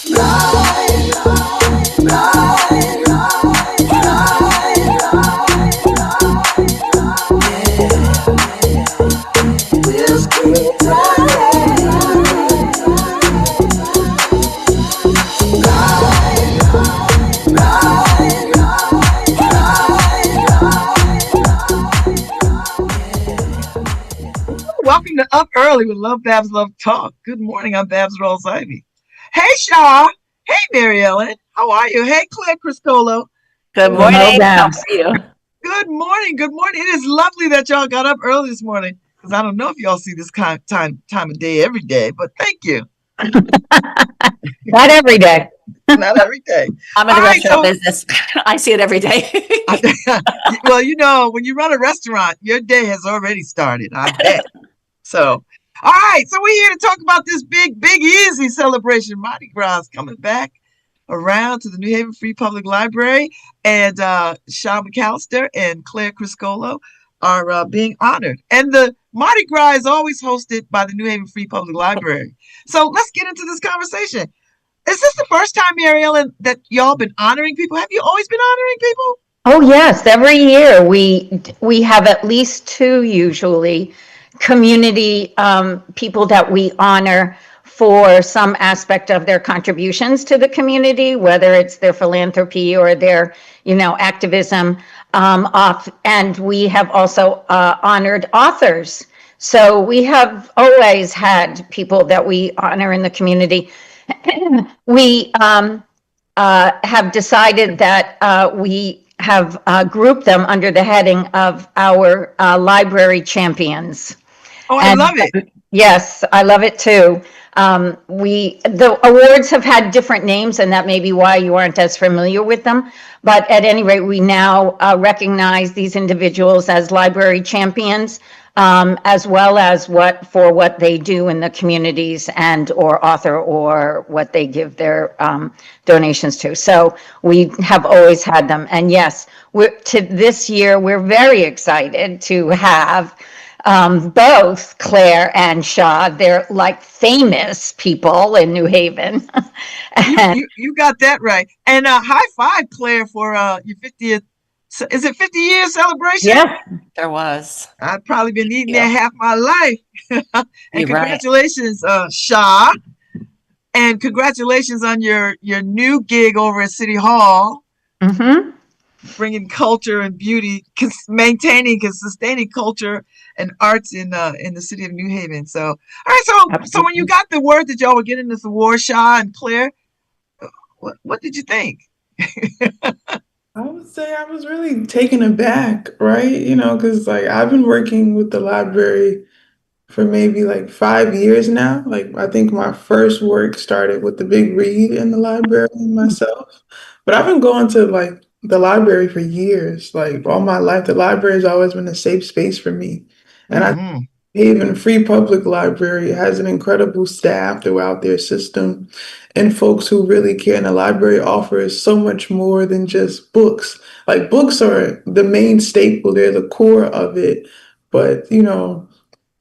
Welcome to Up Early with LoveBabz, LoveTalk. Good morning, I'm Babz Rawls-Ivy. Hey, Shaw. Hey, Mary Ellen. How are you? Hey, Claire Criscuolo. Good morning. How are you? Good morning. Good morning. It is lovely that y'all got up early this morning, because I don't know if y'all see this time of day every day, but thank you. Not every day. Not every day. I'm in the restaurant business. I see it every day. Well, you know, when you run a restaurant, your day has already started, I bet. So, all right. So we're here to talk about this big Easy celebration. Mardi Gras is coming back around to the New Haven Free Public Library, and McAllister and Claire Criscuolo are being honored. And the Mardi Gras is always hosted by the New Haven Free Public Library. So let's get into this conversation. Is this the first time, Mary Ellen, that y'all been honoring people? Have you always been honoring people? Oh yes, every year we have at least two usually community people that we honor for some aspect of their contributions to the community, whether it's their philanthropy or their activism. And we have also honored authors. So we have always had people that we honor in the community. We have decided that we have grouped them under the heading of our library champions. Oh, I love it. Yes, I love it too. The awards have had different names, and that may be why you aren't as familiar with them. But at any rate, we now recognize these individuals as library champions, as well as what they do in the communities and or author or what they give their donations to. So we have always had them. And yes, this year, we're very excited to have both Claire and Shaw. They're like famous people in New Haven. you got that right. And high five, Claire, for your 50th. Is it 50 years celebration? Yeah, there was. I've probably been eating there half my life. And You're congratulations, Shaw. And congratulations on your new gig over at City Hall. Mm-hmm. Bringing culture and beauty, maintaining and sustaining culture and arts in the city of New Haven. So, all right. So when you got the word that y'all were getting this award, Shaw and Claire, what did you think? I would say I was really taken aback, right? Because I've been working with the library for maybe 5 years now. I think my first work started with the big read in the library myself. But I've been going to the library for years, all my life. The library has always been a safe space for me. And I Haven Free Public Library has an incredible staff throughout their system and folks who really care. And the library offers so much more than just books. Books are the main staple, they're the core of it. But,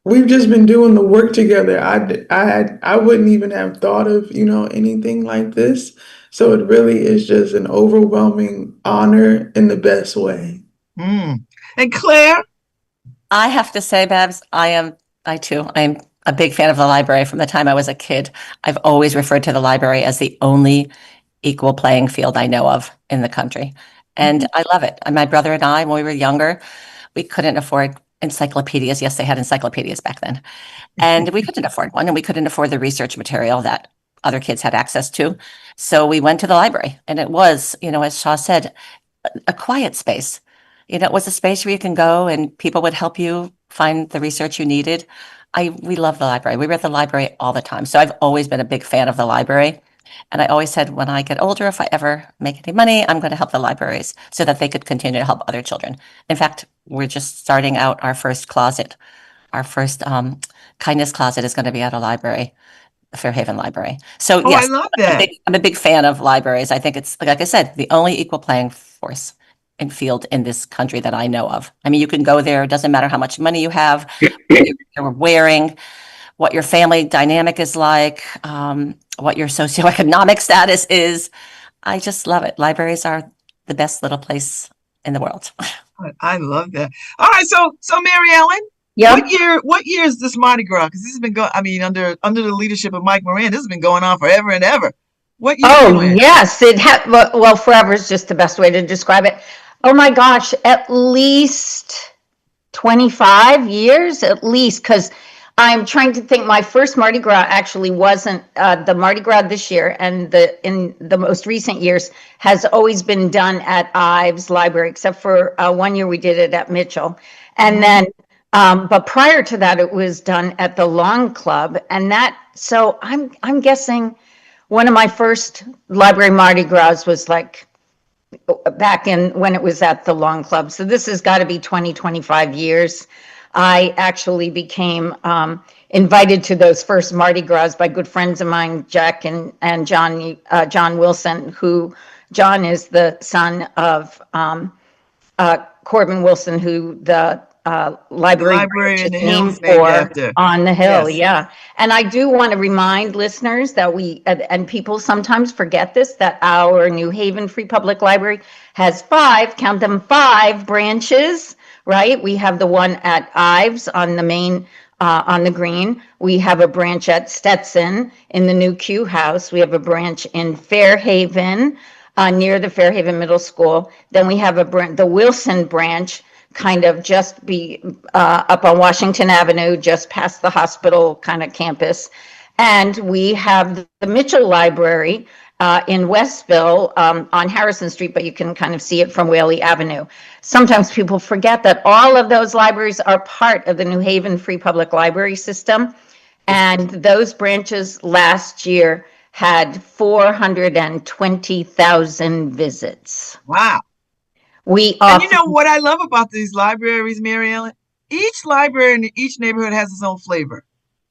we've just been doing the work together. I wouldn't even have thought of, anything like this. So it really is just an overwhelming honor in the best way. And Claire? I have to say, Babz, I'm a big fan of the library from the time I was a kid. I've always referred to the library as the only equal playing field I know of in the country. And I love it. And my brother and I, when we were younger, we couldn't afford encyclopedias. Yes, they had encyclopedias back then. And we couldn't afford one, and we couldn't afford the research material that other kids had access to. So we went to the library, and it was, as Shaw said, a quiet space. It was a space where you can go and people would help you find the research you needed. We love the library. We were at the library all the time. So I've always been a big fan of the library. And I always said, when I get older, if I ever make any money, I'm going to help the libraries so that they could continue to help other children. In fact, we're just starting out our first closet. Our first kindness closet is going to be at a library, the Fairhaven Library. So yes, I love that. I'm a big fan of libraries. I think it's, like I said, the only equal playing force and field in this country that I know of. I mean, you can go there. It doesn't matter how much money you have, what you're wearing, what your family dynamic is like, what your socioeconomic status is. I just love it. Libraries are the best little place in the world. I love that. All right, so Mary Ellen, Yep. what year is this Mardi Gras? Because this has been going. I mean, under the leadership of Mike Moran, this has been going on forever and ever. What year are Oh, you in? yes, well, forever is just the best way to describe it. Oh my gosh, at least 25 years, at least, because I'm trying to think. My first Mardi Gras actually wasn't the Mardi Gras this year, and in the most recent years has always been done at Ives Library, except for 1 year we did it at Mitchell, and then. But prior to that, it was done at the Lawn Club, and so I'm guessing one of my first library Mardi Gras was like back in when it was at the Lawn Club. So this has got to be 25 years. I actually became invited to those first Mardi Gras by good friends of mine, Jack and John Wilson, who John is the son of Corbin Wilson, who the library Library in the is Hill named is named for after. on the hill. Yes. Yeah. And I do want to remind listeners that and people sometimes forget this, that our New Haven Free Public Library has count them, 5 branches, right? We have the one at Ives on the main, on the green. We have a branch at Stetson in the new Q House. We have a branch in Fairhaven, near the Fairhaven Middle School. Then we have the Wilson branch, kind of just up on Washington Avenue, just past the hospital kind of campus. And we have the Mitchell Library in Westville on Harrison Street, but you can kind of see it from Whaley Avenue. Sometimes people forget that all of those libraries are part of the New Haven Free Public Library system. And those branches last year had 420,000 visits. Wow. And you know what I love about these libraries, Mary Ellen? Each library in each neighborhood has its own flavor.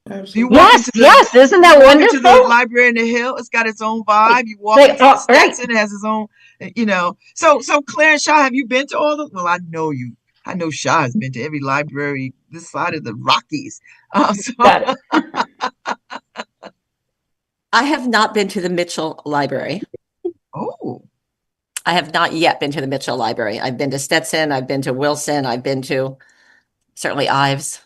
Absolutely. Yes, isn't that walk wonderful? into the library in the Hill, it's got its own vibe. You walk into the Stetson, it has its own, So Claire and Shaw, have you been to all of them? Well, I know Shaw has been to every library this side of the Rockies. Got it. I have not been to the Mitchell Library. Oh. I have not yet been to the Mitchell Library. I've been to Stetson, I've been to Wilson, I've been to certainly Ives.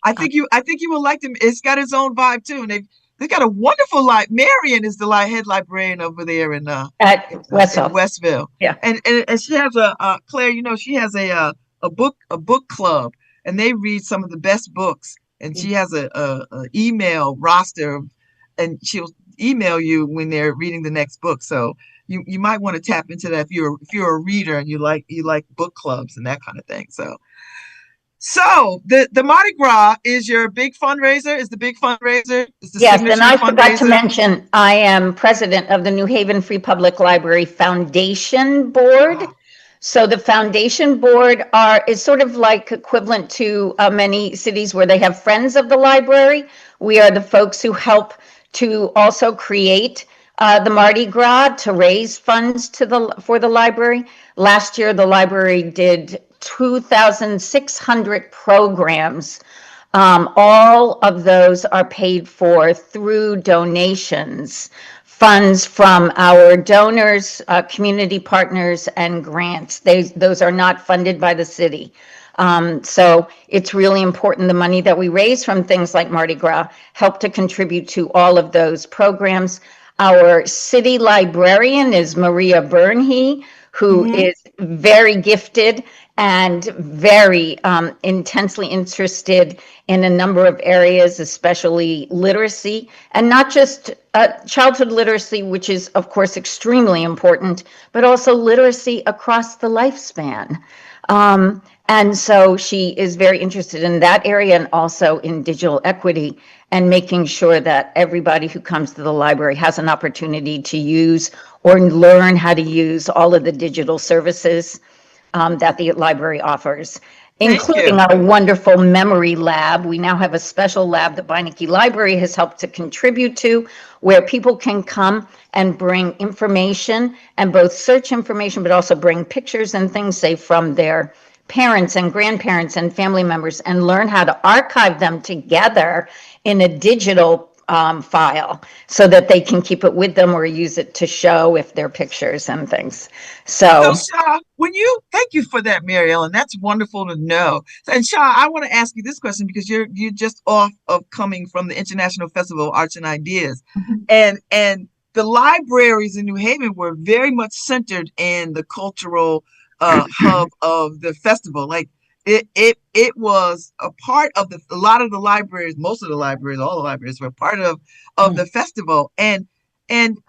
I think you will like them. It's got its own vibe too, and they've got a wonderful Marion is the head librarian over there in Westville. Yeah, and she has Claire. She has a book club, and they read some of the best books. And she has a email roster, and she'll email you when they're reading the next book. So you might want to tap into that if you're a reader and you like book clubs and that kind of thing. So the Mardi Gras is your big fundraiser. Is the big fundraiser? Yes, and I forgot to mention I am president of the New Haven Free Public Library Foundation Board. Wow. So the foundation board is sort of like equivalent to many cities where they have friends of the library. We are the folks who help to also create the Mardi Gras to raise funds for the library. Last year, the library did 2,600 programs. All of those are paid for through donations, funds from our donors, community partners, and grants. Those are not funded by the city. So it's really important the money that we raise from things like Mardi Gras help to contribute to all of those programs. Our city librarian is Maria Bernhe, who is very gifted and very intensely interested in a number of areas, especially literacy, and not just childhood literacy, which is, of course, extremely important, but also literacy across the lifespan. And so she is very interested in that area and also in digital equity and making sure that everybody who comes to the library has an opportunity to use or learn how to use all of the digital services that the library offers, including our wonderful memory lab. We now have a special lab that Beinecke Library has helped to contribute to, where people can come and bring information and both search information, but also bring pictures and things, say, from their parents and grandparents and family members and learn how to archive them together in a digital file so that they can keep it with them or use it to show if they're pictures and things. So, So, Shaw, thank you for that, Mary Ellen. That's wonderful to know. And Shaw, I want to ask you this question because you're just off of coming from the International Festival of Arts and Ideas, and the libraries in New Haven were very much centered in the cultural hub of the festival. Like it was a part of a lot of the libraries, most of the libraries, all the libraries were part of the festival. And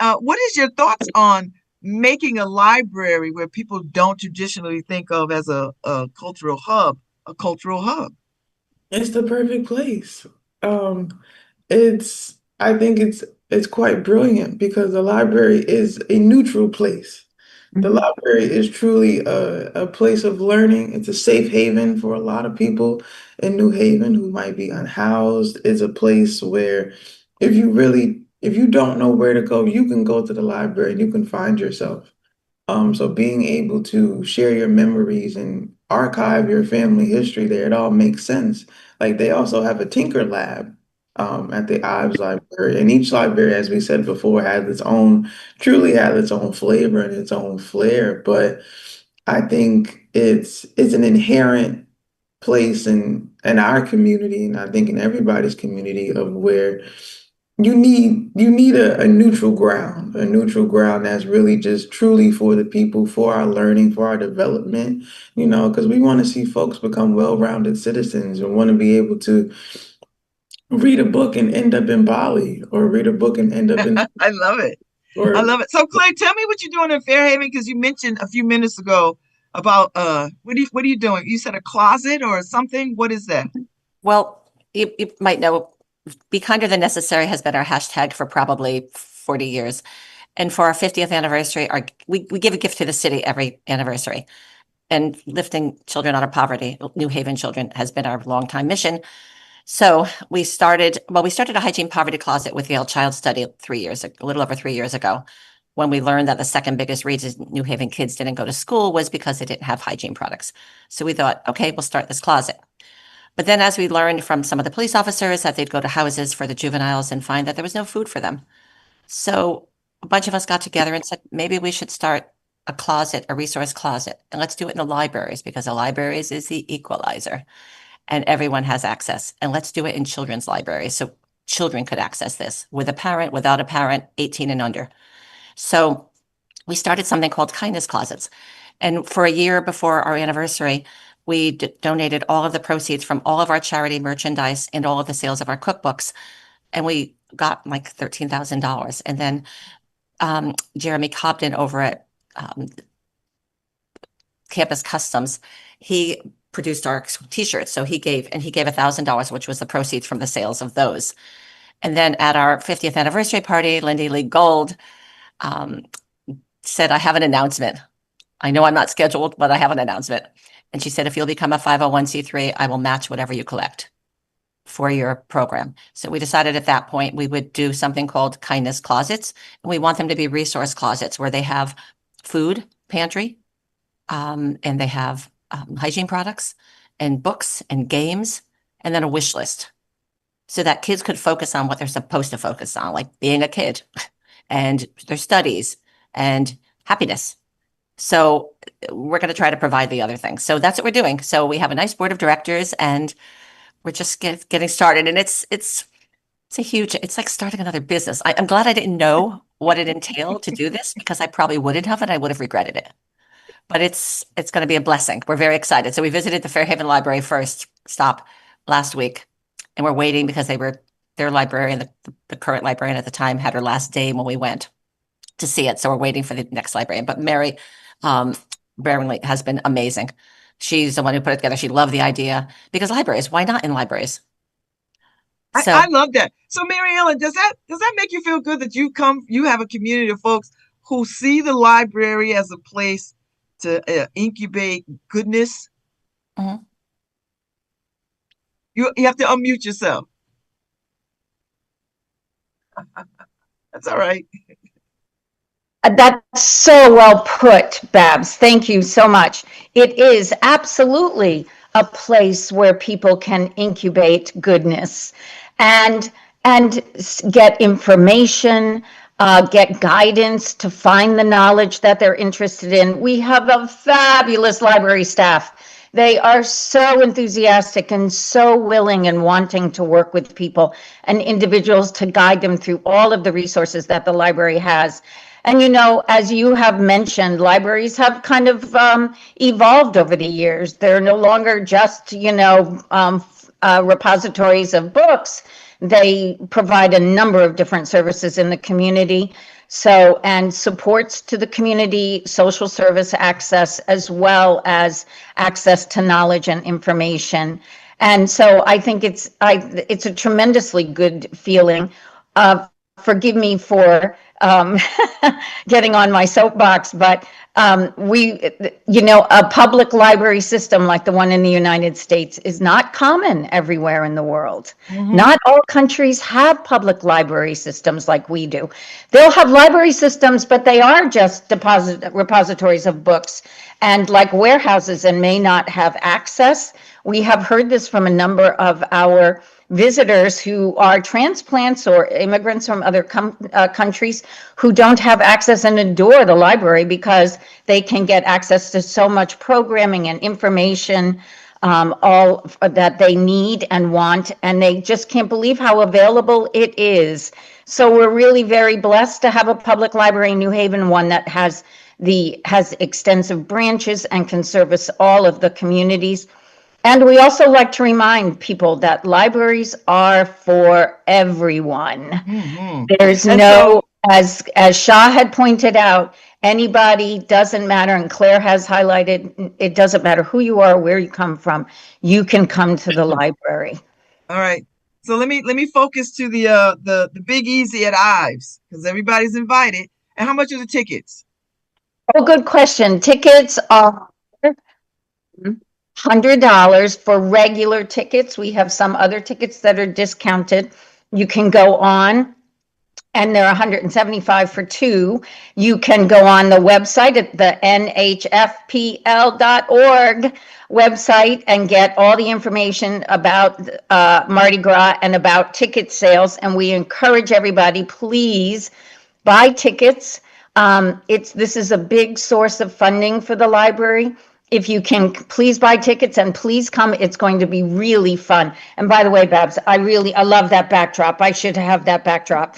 what is your thoughts on making a library where people don't traditionally think of as a cultural hub, a cultural hub? It's the perfect place. Um, I think it's quite brilliant because the library is a neutral place. The library is truly a place of learning. It's a safe haven for a lot of people in New Haven who might be unhoused. It's a place where if you don't know where to go, you can go to the library and you can find yourself. So being able to share your memories and archive your family history there, it all makes sense. Like they also have a Tinker Lab at the Ives Library, and each library, as we said before, truly has its own flavor and its own flair. But I think it's an inherent place in our community, and I think in everybody's community of where you need a neutral ground that's really just truly for the people, for our learning, for our development, because we want to see folks become well-rounded citizens and want to be able to read a book and end up in Bali or read a book and end up in I love it. I or love it. So Clay, tell me what you're doing in Fairhaven because you mentioned a few minutes ago about what are you doing? You said a closet or something? What is that? Well, you might know Be Kinder Than Necessary has been our hashtag for probably 40 years. And for our 50th anniversary, we give a gift to the city every anniversary. And lifting children out of poverty, New Haven children, has been our longtime mission. So we started a hygiene poverty closet with Yale Child Study a little over 3 years ago, when we learned that the second biggest reason New Haven kids didn't go to school was because they didn't have hygiene products. So we thought, okay, we'll start this closet. But then as we learned from some of the police officers that they'd go to houses for the juveniles and find that there was no food for them. So a bunch of us got together and said, maybe we should start a closet, a resource closet, and let's do it in the libraries because the libraries is the equalizer and everyone has access. And let's do it in children's libraries so children could access this with a parent, without a parent, 18 and under. So we started something called Kindness Closets. And for a year before our anniversary, we donated all of the proceeds from all of our charity merchandise and all of the sales of our cookbooks. And we got like $13,000. And then Jeremy Cobden over at Campus Customs, he produced our t-shirts. So he gave $1,000, which was the proceeds from the sales of those. And then at our 50th anniversary party, Lindy Lee Gold said, I have an announcement. I know I'm not scheduled, but I have an announcement. And she said, if you'll become a 501c3, I will match whatever you collect for your program. So we decided at that point we would do something called Kindness Closets. And we want them to be resource closets where they have food pantry, and they have hygiene products and books and games, and then a wish list so that kids could focus on what they're supposed to focus on, like being a kid and their studies and happiness. So we're going to try to provide the other things. So that's what we're doing. So we have a nice board of directors and we're just getting started. And it's like starting another business. I'm glad I didn't know what it entailed to do this because I probably wouldn't have, and I would have regretted it. But it's going to be a blessing. We're very excited. So we visited the Fairhaven Library first stop last week, and we're waiting because their librarian, the current librarian at the time, had her last day when we went to see it. So we're waiting for the next librarian. But Mary Beringly has been amazing. She's the one who put it together. She loved the idea because libraries, why not in libraries? So I love that. So Mary Ellen, does that make you feel good that you have a community of folks who see the library as a place to incubate goodness? mhm. You have to unmute yourself. That's all right. That's so well put, Babs. Thank you so much. It is absolutely a place where people can incubate goodness and get information, get guidance to find the knowledge that they're interested in. We have a fabulous library staff. They are so enthusiastic and so willing and wanting to work with people and individuals to guide them through all of the resources that the library has. And, as you have mentioned, libraries have kind of evolved over the years. They're no longer just, repositories of books. They provide a number of different services in the community. So, and supports to the community, social service access, as well as access to knowledge and information. And so I think it's a tremendously good feeling. Forgive me for getting on my soapbox, but a public library system like the one in the United States is not common everywhere in the world. Mm-hmm. Not all countries have public library systems like we do. They'll have library systems, but they are just repositories of books and like warehouses and may not have access. We have heard this from a number of our visitors who are transplants or immigrants from other countries who don't have access and adore the library because they can get access to so much programming and information, all that they need and want, and they just can't believe how available it is. So we're really very blessed to have a public library in New Haven, one that has extensive branches and can service all of the communities. And we also like to remind people that libraries are for everyone. Mm-hmm. There's as Shah had pointed out, anybody, doesn't matter, and Claire has highlighted, it doesn't matter who you are, where you come from, you can come to the library. All right. So let me focus to the Big Easy at Ives, because everybody's invited. And how much are the tickets? Oh, good question. Tickets are $100 for regular tickets. We have some other tickets that are discounted. You can go on, and they're $175 for two. You can go on the website at the nhfpl.org website and get all the information about Mardi Gras and about ticket sales. And we encourage everybody, please buy tickets. This is a big source of funding for the library. If you can, please buy tickets and please come. It's going to be really fun. And by the way, Babs, I love that backdrop. I should have that backdrop.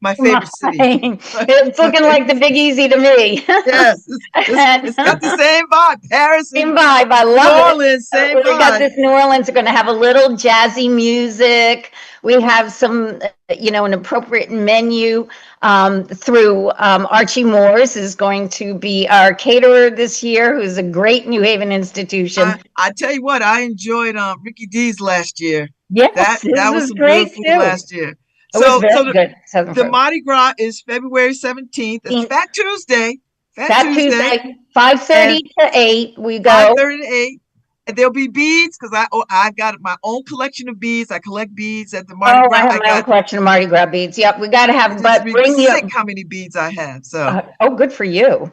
My favorite city. It's looking like the Big Easy to me. Yes, it's got the same vibe. Paris, same vibe. I love New Orleans, same vibe. We got this New Orleans. We're going to have a little jazzy music. We have some, an appropriate menu through Archie Morris is going to be our caterer this year, who's a great New Haven institution. I tell you what, I enjoyed Ricky D's last year. Yes, that was some good food last year. So the Mardi Gras is February 17th. It's Fat Tuesday. Fat Tuesday, 5:30 to 8. We go 5:30 to 8. And there'll be beads because I've got my own collection of beads. I collect beads at the Mardi Gras. I have my own collection of Mardi Gras beads. Yep, we got to have. But bring sick how many beads I have. So good for you.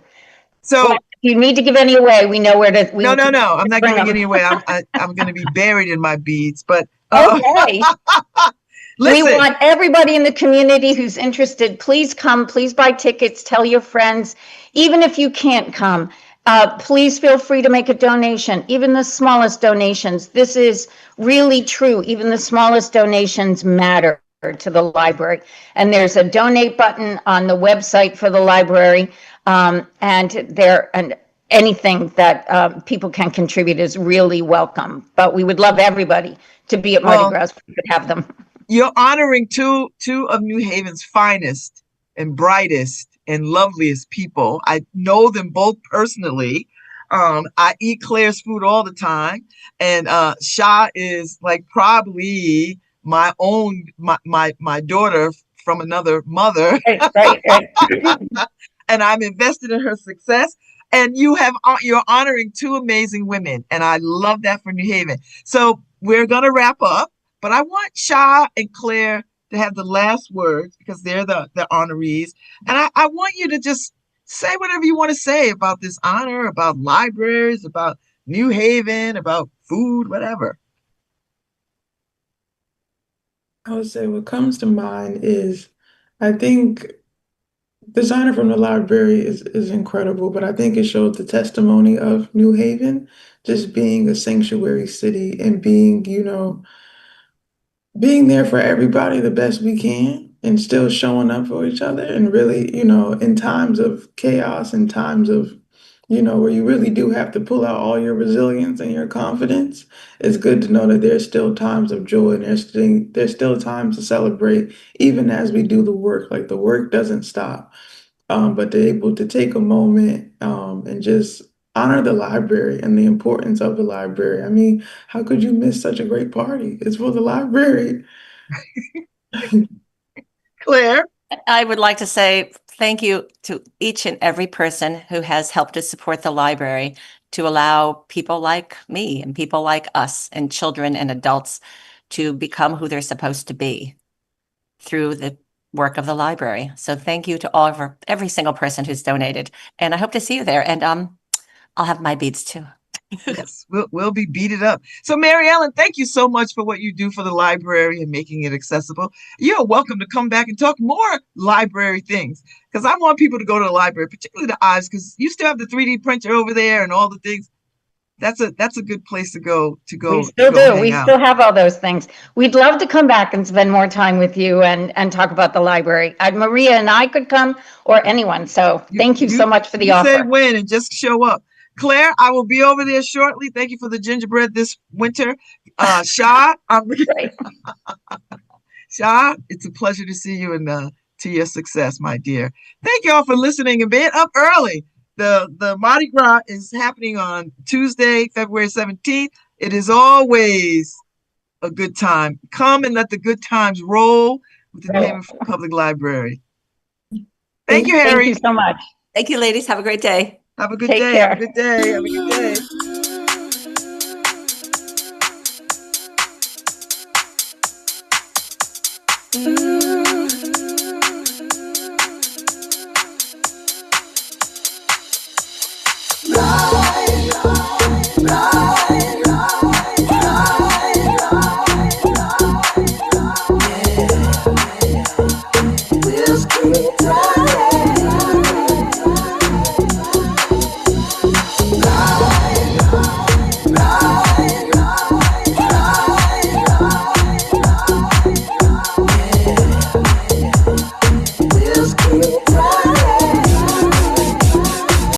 So you need to give any away. We know where to. No. I'm not giving any away. I'm going to be buried in my beads. But okay. Listen. We want everybody in the community who's interested, please come, please buy tickets, tell your friends. Even if you can't come, please feel free to make a donation, even the smallest donations. This is really true. Even the smallest donations matter to the library. And there's a donate button on the website for the library. And anything that people can contribute is really welcome. But we would love everybody to be at Mardi Gras if we could have them. You're honoring two of New Haven's finest and brightest and loveliest people. I know them both personally. I eat Claire's food all the time. And Shah is like probably my daughter from another mother. Right. And I'm invested in her success. And you're honoring two amazing women. And I love that for New Haven. So we're going to wrap up. But I want Shah and Claire to have the last words because they're the honorees. And I want you to just say whatever you want to say about this honor, about libraries, about New Haven, about food, whatever. I would say what comes to mind is I think this honor from the library is incredible, but I think it showed the testimony of New Haven just being a sanctuary city and being, being there for everybody the best we can and still showing up for each other and really, in times of chaos and times of, where you really do have to pull out all your resilience and your confidence, it's good to know that there's still times of joy and there's still times to celebrate, even as we do the work. Like the work doesn't stop. But to able to take a moment and just honor the library and the importance of the library. I mean, how could you miss such a great party? It's for the library. Claire? I would like to say thank you to each and every person who has helped to support the library to allow people like me and people like us and children and adults to become who they're supposed to be through the work of the library. So thank you to every single person who's donated. And I hope to see you there. And I'll have my beads too. Yes, we'll be beat up. So, Mary Ellen, thank you so much for what you do for the library and making it accessible. You're welcome to come back and talk more library things because I want people to go to the library, particularly the Ives, because you still have the 3D printer over there and all the things. That's a good place to go We still do. hang We out. still have all those things. We'd love to come back and spend more time with you and talk about the library. Maria and I could come, or anyone. So thank you so much for the you say offer. when and just show up. Claire, I will be over there shortly. Thank you for the gingerbread this winter. Shah, Great. Shah, it's a pleasure to see you and to your success, my dear. Thank you all for listening and being up early. The Mardi Gras is happening on Tuesday, February 17th. It is always a good time. Come and let the good times roll with the New Haven Public Library. Thank you, Harry. Thank you so much. Thank you, ladies. Have a great day. Have a good Take day. care. Have a good day. Have a good day.